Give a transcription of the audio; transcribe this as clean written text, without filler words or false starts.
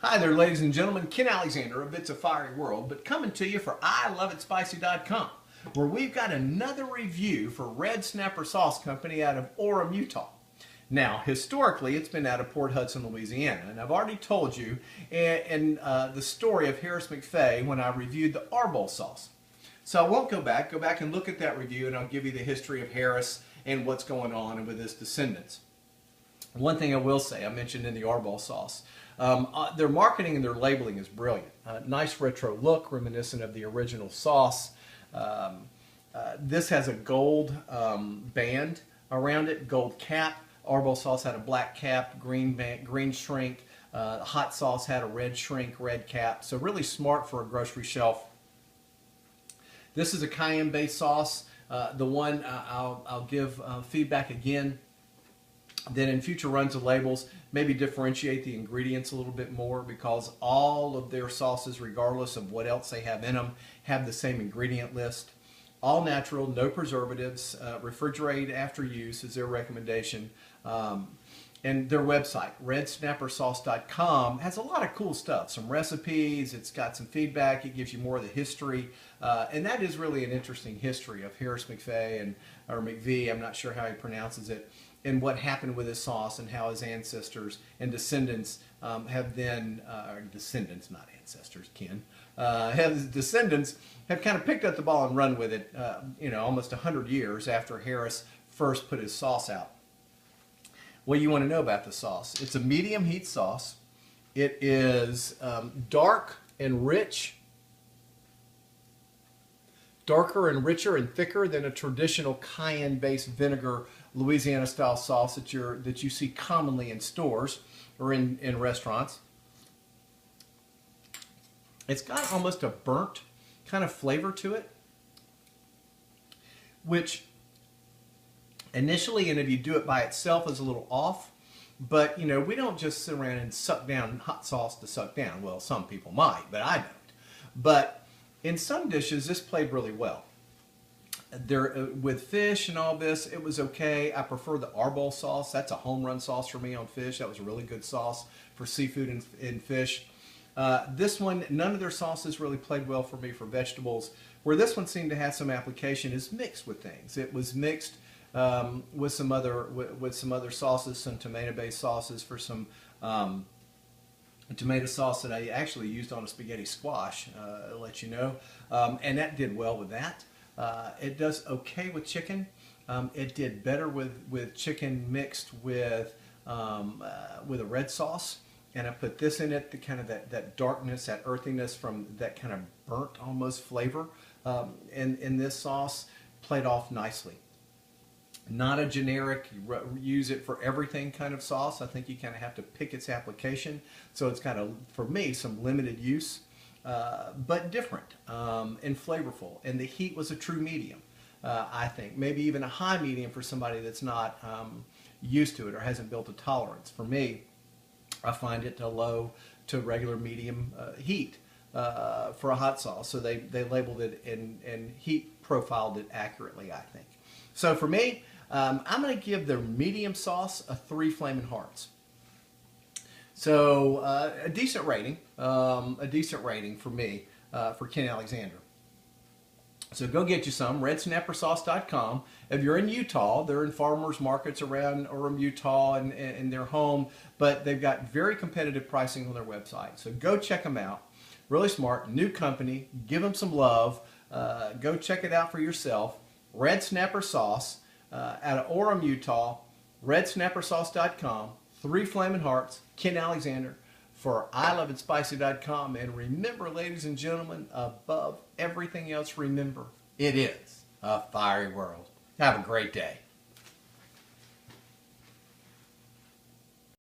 Hi there, ladies and gentlemen. Ken Alexander of It's a Fiery World, but coming to you for Iloveitspicy.com, where we've got another review for Red Snapper Sauce Company out of Orem, Utah. Now, historically, it's been out of Port Hudson, Louisiana, and I've already told you in the story of Harris McFay when I reviewed the Arbol sauce. So I won't go back and look at that review, and I'll give you the history of Harris and what's going on with his descendants. One thing I will say, I mentioned in the Arbol sauce, their marketing and their labeling is brilliant. Nice retro look, reminiscent of the original sauce. This has a gold band around it, gold cap. Arbol sauce had a black cap, green shrink. Hot sauce had a red shrink, red cap. So really smart for a grocery shelf. This is a cayenne-based sauce. The one I'll give feedback again. Then in future runs of labels, maybe differentiate the ingredients a little bit more, because all of their sauces, regardless of what else they have in them, have the same ingredient list. All natural, no preservatives, refrigerate after use is their recommendation. And their website, redsnappersauce.com, has a lot of cool stuff. Some recipes, it's got some feedback, it gives you more of the history. And that is really an interesting history of Harris McFay, or McVie, I'm not sure how he pronounces it, and what happened with his sauce and how his ancestors and descendants have then, descendants, not ancestors, Ken, his descendants have kind of picked up the ball and run with it, almost 100 years after Harris first put his sauce out. What you want to know about the sauce? It's a medium heat sauce. It is dark and rich, darker and richer and thicker than a traditional cayenne-based vinegar Louisiana-style sauce that you see commonly in stores or in restaurants. It's got almost a burnt kind of flavor to it, which initially, and if you do it by itself, is a little off. But, we don't just sit around and suck down hot sauce to suck down. Well, some people might, but I don't. But in some dishes, this played really well. With fish and all this, it was okay. I prefer the Arbol sauce. That's a home run sauce for me on fish. That was a really good sauce for seafood and fish. This one, none of their sauces really played well for me for vegetables. Where this one seemed to have some application is mixed with things. It was mixed with some other sauces, some tomato-based sauces for some tomato sauce that I actually used on a spaghetti squash, I'll let you know, and that did well with that. It does okay with chicken. It did better with chicken mixed with a red sauce, and I put this in it, the kind of that darkness, that earthiness from that kind of burnt almost flavor, and this sauce played off nicely. Not a generic, use it for everything kind of sauce. I think you kind of have to pick its application. So it's kind of, for me, some limited use, but different and flavorful. And the heat was a true medium, I think. Maybe even a high medium for somebody that's not used to it or hasn't built a tolerance. For me, I find it a low to regular medium heat for a hot sauce. So they labeled it and heat profiled it accurately, I think. So for me, I'm going to give their medium sauce a 3 Flamin' Hearts. So a decent rating for me, for Ken Alexander. So go get you some, redsnappersauce.com. If you're in Utah, they're in farmers markets around Orem, Utah, and they're home, but they've got very competitive pricing on their website. So go check them out. Really smart, new company, give them some love. Go check it out for yourself. Red Snapper Sauce out of Orem, Utah, redsnappersauce.com, 3 Flamin' Hearts, Ken Alexander for Iloveitspicy.com. And remember, ladies and gentlemen, above everything else, remember, it is a fiery world. Have a great day.